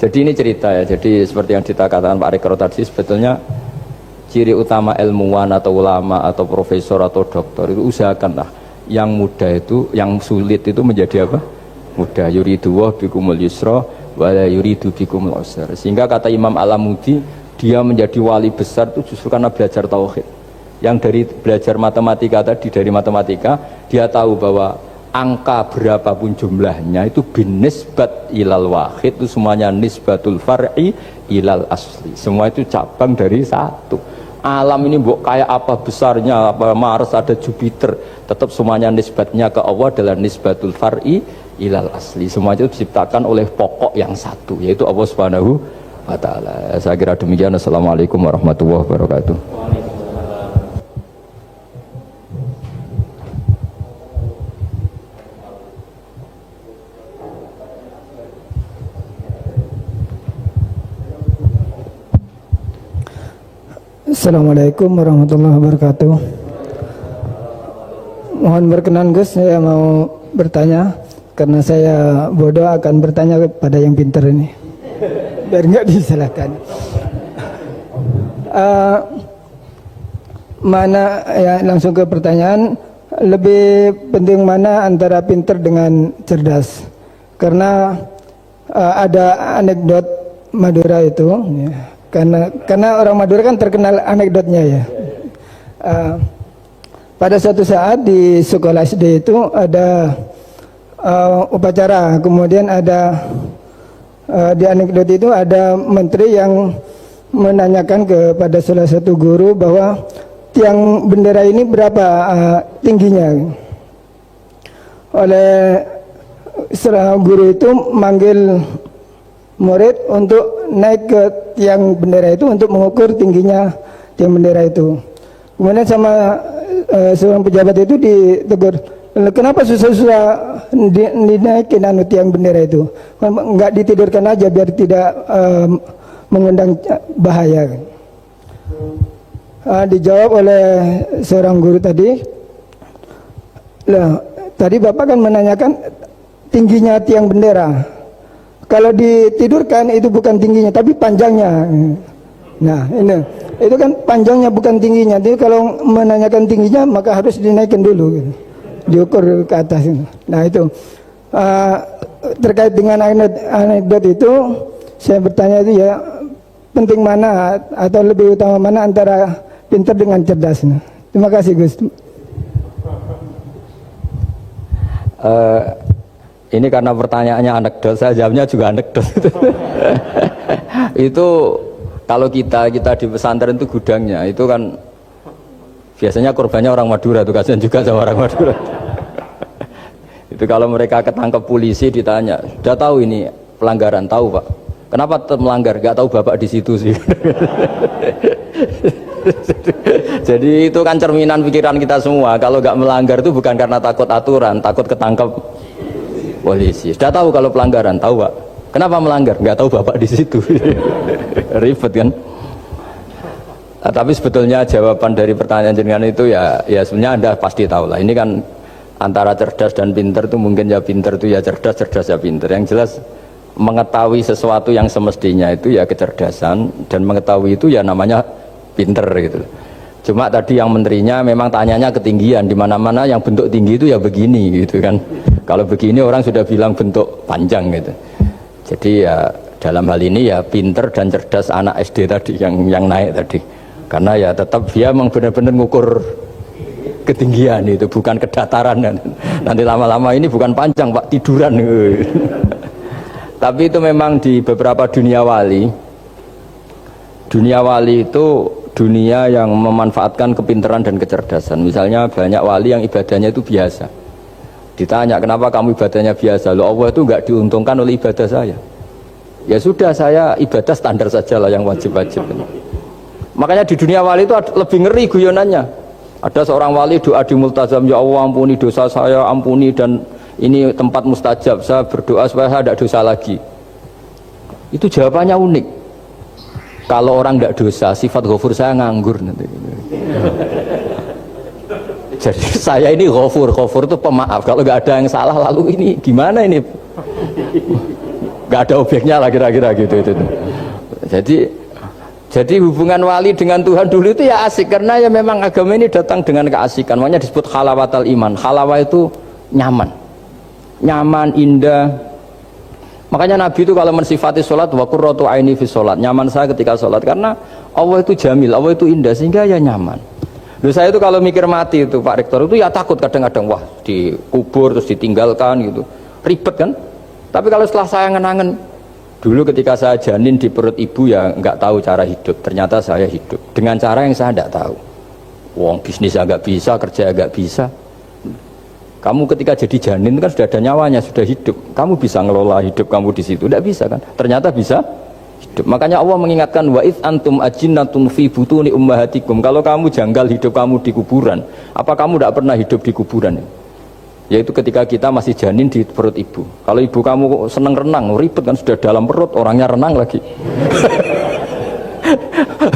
Jadi ini cerita ya. Jadi seperti yang katakan Pak Rekro tadi, sebetulnya ciri utama ilmuwan atau ulama atau profesor atau doktor itu usahakanlah yang mudah itu, yang sulit itu menjadi apa? Mudah. Yuridu wa bikumul yusra wa la yuridu bikumul usra. Sehingga kata Imam Alamudi, dia menjadi wali besar itu justru karena belajar tauhid. Yang dari belajar matematika tadi, dari matematika dia tahu bahwa angka berapapun jumlahnya itu binisbat ilal wahid, itu semuanya nisbatul far'i ilal asli, semua itu cabang dari satu. Alam ini kayak apa besarnya, apa Mars, ada Jupiter, tetap semuanya nisbatnya ke Allah adalah nisbatul far'i ilal asli. Semua itu diciptakan oleh pokok yang satu, yaitu Allah Subhanahu wa ta'ala. Saya kira demikian. Assalamualaikum warahmatullahi wabarakatuh. Assalamualaikum warahmatullahi wabarakatuh. Mohon berkenan Gus, saya mau bertanya karena saya bodoh akan bertanya kepada yang pintar ini biar nggak disalahkan. Mana ya, langsung ke pertanyaan, lebih penting mana antara pintar dengan cerdas? Karena ada anekdot Madura itu ya. Karena orang Madura kan terkenal anekdotnya ya. Pada suatu saat di sekolah SD itu ada upacara, kemudian ada di anekdot itu ada menteri yang menanyakan kepada salah satu guru bahwa tiang bendera ini berapa tingginya. Oleh seorang guru itu manggil murid untuk naik ke tiang bendera itu untuk mengukur tingginya tiang bendera itu. Kemudian sama seorang pejabat itu ditegur, kenapa susah-susah dinaikin tiang bendera itu? Enggak ditidurkan aja biar tidak mengundang bahaya. Dijawab oleh seorang guru tadi, lah tadi Bapak kan menanyakan tingginya tiang bendera. Kalau ditidurkan itu bukan tingginya tapi panjangnya. Nah ini itu kan panjangnya bukan tingginya. Jadi kalau menanyakan tingginya maka harus dinaikkan dulu gitu. Diukur ke atas. Nah itu terkait dengan anekdot itu saya bertanya itu ya, penting mana atau lebih utama mana antara pintar dengan cerdas. Terima kasih Gus. Ini karena pertanyaannya anekdot, saya jawabnya juga anekdot. Itu kalau kita di pesantren itu gudangnya, itu kan biasanya korbannya orang Madura, tuh kasihan juga sama orang Madura. Itu kalau mereka ketangkep polisi ditanya, sudah tahu ini pelanggaran, tahu Pak? Kenapa tetap melanggar? Gak tahu Bapak di situ sih. Jadi itu kan cerminan pikiran kita semua. Kalau gak melanggar itu bukan karena takut aturan, takut ketangkep polisi. Sudah tahu kalau pelanggaran, tahu Pak? Kenapa melanggar? Nggak tahu Bapak di situ. Ribet kan? Nah, tapi sebetulnya jawaban dari pertanyaan jenengan itu ya sebenarnya Anda pasti tahu lah. Ini kan antara cerdas dan pinter itu mungkin ya pinter itu ya cerdas, cerdas ya pinter. Yang jelas mengetahui sesuatu yang semestinya itu ya kecerdasan, dan mengetahui itu ya namanya pinter gitu. Cuma tadi yang menterinya memang tanyanya ketinggian, di mana-mana yang bentuk tinggi itu ya begini gitu kan. Kalau begini orang sudah bilang bentuk panjang gitu. Jadi ya dalam hal ini ya pinter dan cerdas anak SD tadi yang naik tadi. Karena ya tetap dia memang benar-benar ngukur ketinggian itu, bukan kedataran. Nanti lama-lama ini bukan panjang Pak, tiduran. Tapi itu memang di beberapa dunia wali itu dunia yang memanfaatkan kepintaran dan kecerdasan. Misalnya banyak wali yang ibadahnya itu biasa. Ditanya, kenapa kamu ibadahnya biasa? Loh, Allah itu nggak diuntungkan oleh ibadah saya. Ya sudah, saya ibadah standar saja lah yang wajib-wajib. Makanya di dunia wali itu lebih ngeri guyonannya. Ada seorang wali doa di multazam, ya Allah ampuni dosa saya, ampuni, dan ini tempat mustajab, saya berdoa supaya saya tidak dosa lagi. Itu jawabannya unik. Kalau orang tidak dosa, sifat ghafur saya nganggur nanti. Jadi saya ini ghafur itu pemaaf. Kalau nggak ada yang salah, lalu ini gimana ini? nggak ada objeknya lah kira-kira gitu itu. Jadi hubungan wali dengan Tuhan dulu itu ya asik, karena ya memang agama ini datang dengan keasikan. Makanya disebut halawatal iman. Halawah itu nyaman, indah. Makanya Nabi itu kalau mensifati sholat, wa qurratu aini fi sholat, nyaman saya ketika sholat, karena Allah itu jamil, Allah itu indah, sehingga ya nyaman. Loh, saya itu kalau mikir mati itu Pak Rektor itu ya takut kadang-kadang, wah dikubur terus ditinggalkan gitu, ribet kan. Tapi kalau setelah saya ngenangen, dulu ketika saya janin di perut ibu ya nggak tahu cara hidup, ternyata saya hidup dengan cara yang saya nggak tahu. Wong bisnis agak bisa, kerja agak bisa. Kamu ketika jadi janin kan sudah ada nyawanya, sudah hidup. Kamu bisa ngelola hidup kamu di situ? Tidak bisa kan? Ternyata bisa hidup. Makanya Allah mengingatkan wa id antum ajinnatun fi butuni ummahatikum. Kalau kamu janggal hidup kamu di kuburan, apa kamu tidak pernah hidup di kuburan? Yaitu ketika kita masih janin di perut ibu. Kalau ibu kamu seneng renang, ribet kan, sudah dalam perut, orangnya renang lagi.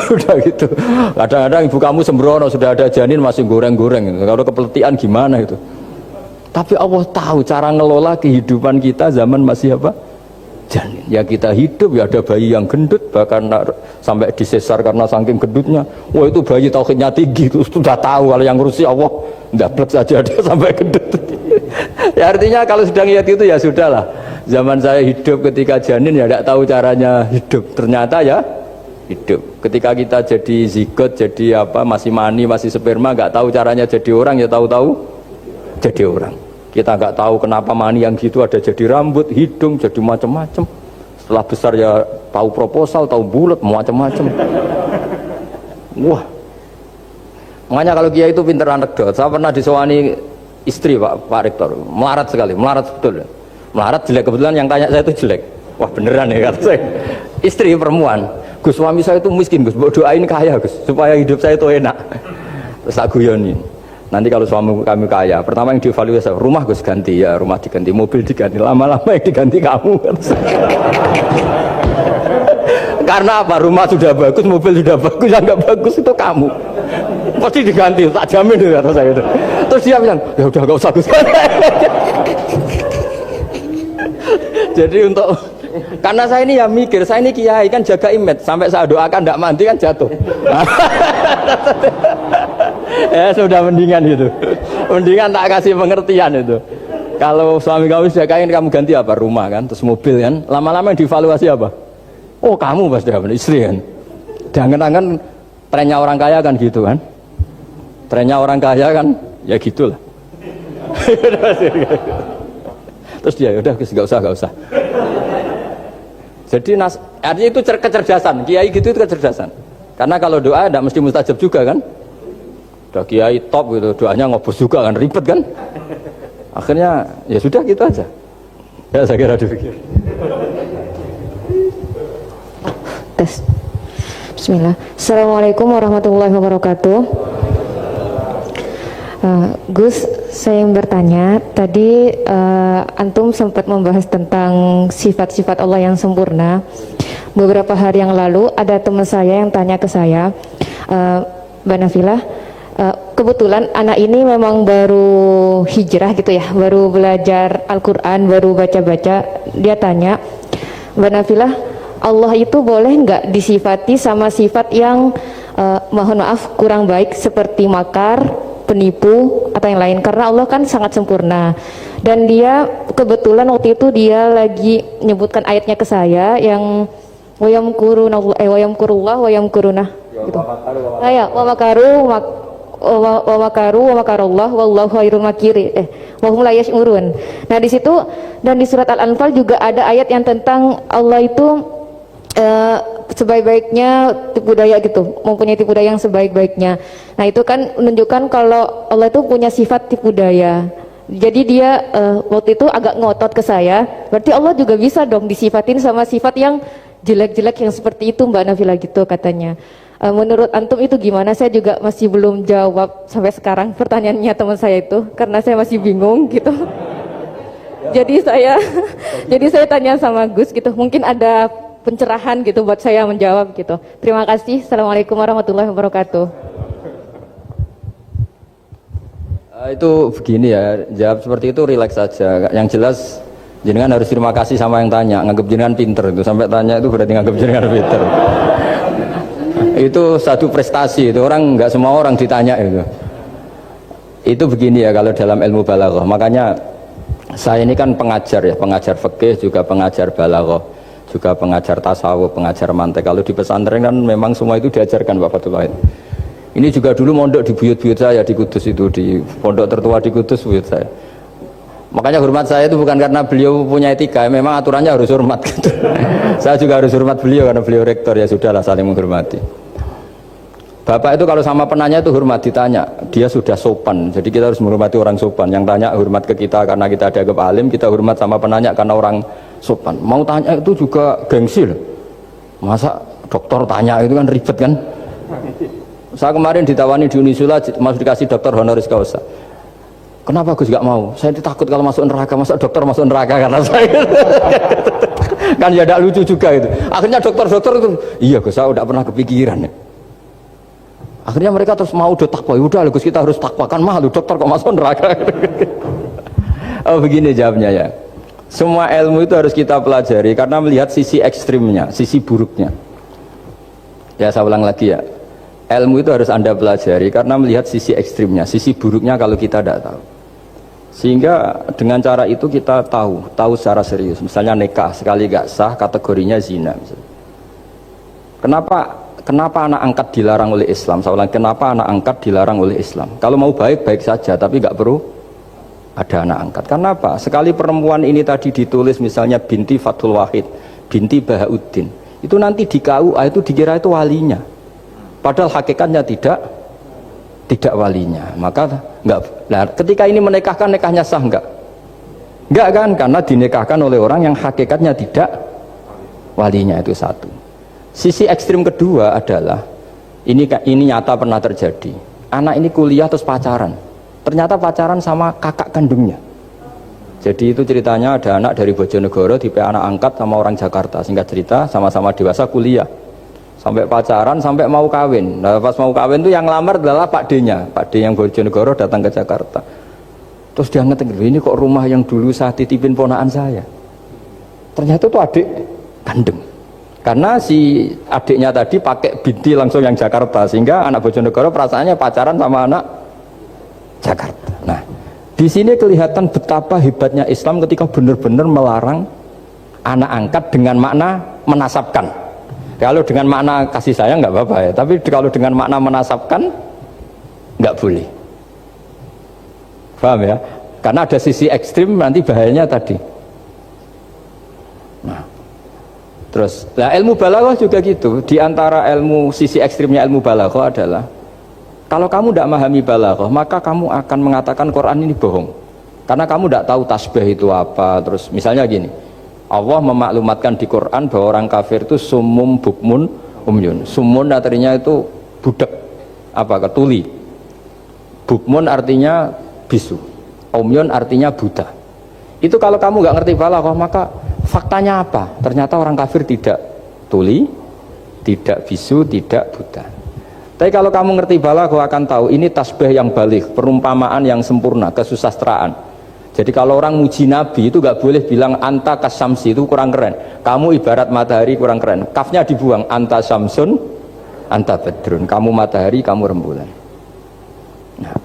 Udah gitu. Kadang-kadang ibu kamu sembrono, sudah ada janin masih goreng-goreng. Kalau kepeletihan gimana itu? Tapi Allah tahu cara ngelola kehidupan kita zaman masih apa? Janin. Ya kita hidup, ya ada bayi yang gendut, bahkan sampai disesar karena saking gendutnya. Wah itu bayi tauhidnya tinggi, itu sudah tahu kalau yang ngurusi Allah. Ndablek saja dia sampai gendut. Ya artinya kalau sedang lihat itu ya sudahlah. Zaman saya hidup ketika janin ya tidak tahu caranya hidup. Ternyata ya hidup. Ketika kita jadi zigot, jadi apa, masih mani, masih sperma, nggak tahu caranya jadi orang, ya tahu-tahu jadi orang. Kita nggak tahu kenapa mani yang gitu ada jadi rambut, hidung, jadi macam-macam. Setelah besar ya tahu proposal, tahu bulat, macam-macam. Wah. Makanya kalau Kiai itu pinter anekdot. Saya pernah disewani istri Pak Rektor, melarat sekali, melarat betul. Melarat jelek, kebetulan yang tanya saya itu jelek. Wah beneran ya kata saya. Istri perempuan, Gus suami saya itu miskin Gus, doain kaya Gus, supaya hidup saya itu enak. Terus tak guyoni. Nanti kalau suami kami kaya, pertama yang dievaluasi rumah Gus ganti, ya rumah diganti, mobil diganti, lama-lama yang diganti kamu. Karena apa? Rumah sudah bagus, mobil sudah bagus, yang nggak bagus itu kamu. Pasti diganti, tak jamin itu kata saya itu. Terus dia bilang, ya udah nggak usah Gus. Jadi untuk, karena saya ini ya mikir, saya ini kiai kan jaga image, sampai saya doakan tidak mandi kan jatuh. Ya sudah mendingan itu, mendingan tak kasih pengertian itu. Kalau suami kamu sudah kaya kamu ganti apa? Rumah kan, terus mobil kan, lama-lama yang dievaluasi apa? Oh kamu pasti apa? Istri kan. Jangan-jangan trennya orang kaya kan gitu kan, trennya orang kaya kan ya gitulah. Terus dia udah nggak usah. Jadi artinya itu kecerdasan, kiai gitu itu kecerdasan. Karena kalau doa tidak mesti mustajab juga kan. Udah kiai top gitu, doanya ngobos juga kan, ribet kan. Akhirnya ya sudah gitu aja. Ya saya kira dipikir. Tes. Bismillah. Assalamualaikum warahmatullahi wabarakatuh. Gus, saya yang bertanya, tadi antum sempat membahas tentang sifat-sifat Allah yang sempurna. Beberapa hari yang lalu ada teman saya yang tanya ke saya, Mbak Nafilah, kebetulan anak ini memang baru hijrah gitu ya, baru belajar Al-Quran, baru baca-baca. Dia tanya, Mbak Nafilah, Allah itu boleh nggak disifati sama sifat yang mohon maaf kurang baik seperti makar, penipu atau yang lain, karena Allah kan sangat sempurna. Dan dia kebetulan waktu itu dia lagi menyebutkan ayatnya ke saya yang wayamkurullah wayamkuruna gitu. Ya, wa makaru wa makarullah wallahu khairul makiri wa hum la yash'urun. Nah di situ dan di surat Al-Anfal juga ada ayat yang tentang Allah itu sebaik-baiknya tipu daya gitu, mempunyai tipu daya yang sebaik-baiknya. Nah itu kan menunjukkan kalau Allah itu punya sifat tipu daya. Jadi dia waktu itu agak ngotot ke saya, berarti Allah juga bisa dong disifatin sama sifat yang jelek-jelek yang seperti itu Mbak Nafila gitu katanya. Menurut antum itu gimana? Saya juga masih belum jawab sampai sekarang pertanyaannya teman saya itu, karena saya masih bingung gitu. Jadi saya tanya sama Gus gitu, mungkin ada pencerahan gitu buat saya menjawab gitu. Terima kasih. Assalamualaikum warahmatullahi wabarakatuh. Itu begini ya, jawab seperti itu rileks saja. Yang jelas Jenengan harus terima kasih sama yang tanya, nganggep jenengan pinter itu, sampai tanya itu berarti nganggep jenengan pinter. Itu satu prestasi, itu orang nggak semua orang ditanya itu. Itu begini ya kalau dalam ilmu balaghah. Makanya saya ini kan pengajar ya, pengajar fikih juga pengajar balaghah, juga pengajar tasawuf, pengajar mantek. Kalau di pesantren kan memang semua itu diajarkan Pak Fatullah. Ini juga dulu mondok di buyut-buyut saya di Kudus itu, di pondok tertua di Kudus buyut saya. Makanya hormat saya itu bukan karena beliau punya etika, memang aturannya harus hormat gitu. Saya juga harus hormat beliau karena beliau rektor, ya sudahlah saling menghormati. Bapak itu kalau sama penanya itu hormat, ditanya dia sudah sopan, jadi kita harus menghormati orang sopan. Yang tanya hormat ke kita karena kita dianggap alim, kita hormat sama penanya karena orang sopan. Mau tanya itu juga gengsi loh. Masa dokter tanya itu kan ribet kan. Saya kemarin ditawani di Unisula masuk dikasih dokter honoris causa. Kenapa Gus gak mau? Saya takut kalau masuk neraka, masa dokter masuk neraka karena saya. Kan ya tidak lucu juga itu. Akhirnya dokter-dokter itu, iya Gus saya udah pernah kepikiran ya. Akhirnya mereka terus mau udah takwa, udah Gus kita harus takwa, kan malu dokter kok masuk neraka. Oh begini jawabnya ya. Semua ilmu itu harus kita pelajari karena melihat sisi ekstrimnya, sisi buruknya. Ya saya ulang lagi ya. Ilmu itu harus Anda pelajari karena melihat sisi ekstrimnya, sisi buruknya kalau kita tidak tahu. Sehingga dengan cara itu kita tahu secara serius. Misalnya nikah sekali gak sah kategorinya zina. Misalnya. Kenapa anak angkat dilarang oleh Islam? Saya ulang, kenapa anak angkat dilarang oleh Islam? Kalau mau baik saja, tapi gak perlu ada anak angkat. Karena apa? Sekali perempuan ini tadi ditulis misalnya binti Fathul Wahid, binti Bahauddin, itu nanti di KUA itu dikira itu walinya. Padahal hakikatnya tidak walinya. Maka enggak. Nah, ketika ini menikahkan, nikahnya sah enggak? Enggak kan? Karena dinikahkan oleh orang yang hakikatnya tidak walinya, itu satu. Sisi ekstrim kedua adalah ini nyata pernah terjadi. Anak ini kuliah terus pacaran. Ternyata pacaran sama kakak kandungnya. Jadi itu ceritanya ada anak dari Bojonegoro tipe anak angkat sama orang Jakarta. Singkat cerita sama-sama dewasa kuliah. Sampai pacaran, sampai mau kawin. Nah pas mau kawin itu yang lamar adalah Pak D-nya. Pak D yang Bojonegoro datang ke Jakarta. Terus dia ngetik, ini kok rumah yang dulu saya titipin ponakan saya. Ternyata itu adik kandung. Karena si adiknya tadi pakai binti langsung yang Jakarta. Sehingga anak Bojonegoro perasaannya pacaran sama anak Jakarta. Nah, di sini kelihatan betapa hebatnya Islam ketika benar-benar melarang anak angkat dengan makna menasabkan. Kalau dengan makna kasih sayang nggak apa-apa ya, tapi kalau dengan makna menasabkan nggak boleh. Paham ya? Karena ada sisi ekstrim nanti bahayanya tadi. Nah, terus, nah ilmu balaghah juga gitu. Di antara ilmu sisi ekstrimnya ilmu balaghah adalah kalau kamu tidak memahami balaghah, maka kamu akan mengatakan Quran ini bohong. Karena kamu tidak tahu tasbih itu apa. Terus misalnya gini. Allah memaklumatkan di Quran bahwa orang kafir itu sumum bukmun umyun. Sumun artinya itu budak, apa ketuli. Bukmun artinya bisu. Umyun artinya buta. Itu kalau kamu nggak ngerti balaghah, maka faktanya apa? Ternyata orang kafir tidak tuli, tidak bisu, tidak buta. Tapi kalau kamu ngerti balaghah akan tahu ini tasbih yang baligh, perumpamaan yang sempurna, kesusastraan. Jadi kalau orang muji Nabi itu gak boleh bilang anta kasyamsi, itu kurang keren. Kamu ibarat matahari kurang keren. Kafnya dibuang, anta syamsun, anta badrun. Kamu matahari, kamu rembulan. Nah,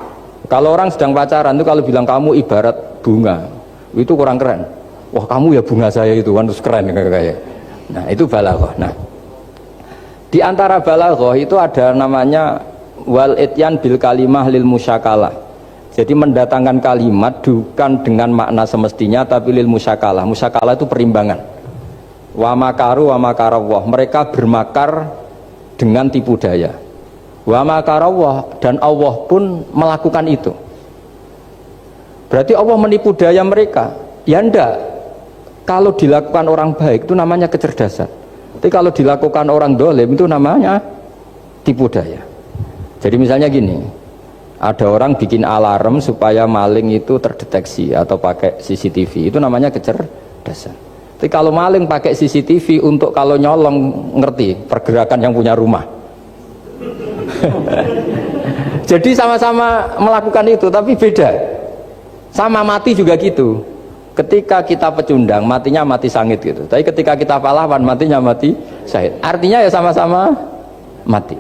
kalau orang sedang pacaran itu kalau bilang kamu ibarat bunga, itu kurang keren. Wah kamu ya bunga saya itu, kan terus keren kayak. Nah itu balaghah. Nah, di antara balaghah itu ada namanya wal ityan bil kalimah lil musyakalah. Jadi mendatangkan kalimat bukan dengan makna semestinya tapi lil musyakalah. Musyakalah itu perimbangan. Wa makaru wa makarawah. Mereka bermakar dengan tipu daya. Wa makarawah, dan Allah pun melakukan itu. Berarti Allah menipu daya mereka. Ya enggak. Kalau dilakukan orang baik itu namanya kecerdasan. Tapi kalau dilakukan orang dolim itu namanya tipu daya. Jadi misalnya gini. Ada orang bikin alarm supaya maling itu terdeteksi atau pakai CCTV, itu namanya kecerdasan. Tapi kalau maling pakai CCTV untuk kalau nyolong ngerti pergerakan yang punya rumah. Jadi sama-sama melakukan itu tapi beda. Sama mati juga gitu. Ketika kita pecundang, matinya mati sangit gitu. Tapi ketika kita pahlawan, matinya mati syahid. Artinya ya sama-sama mati.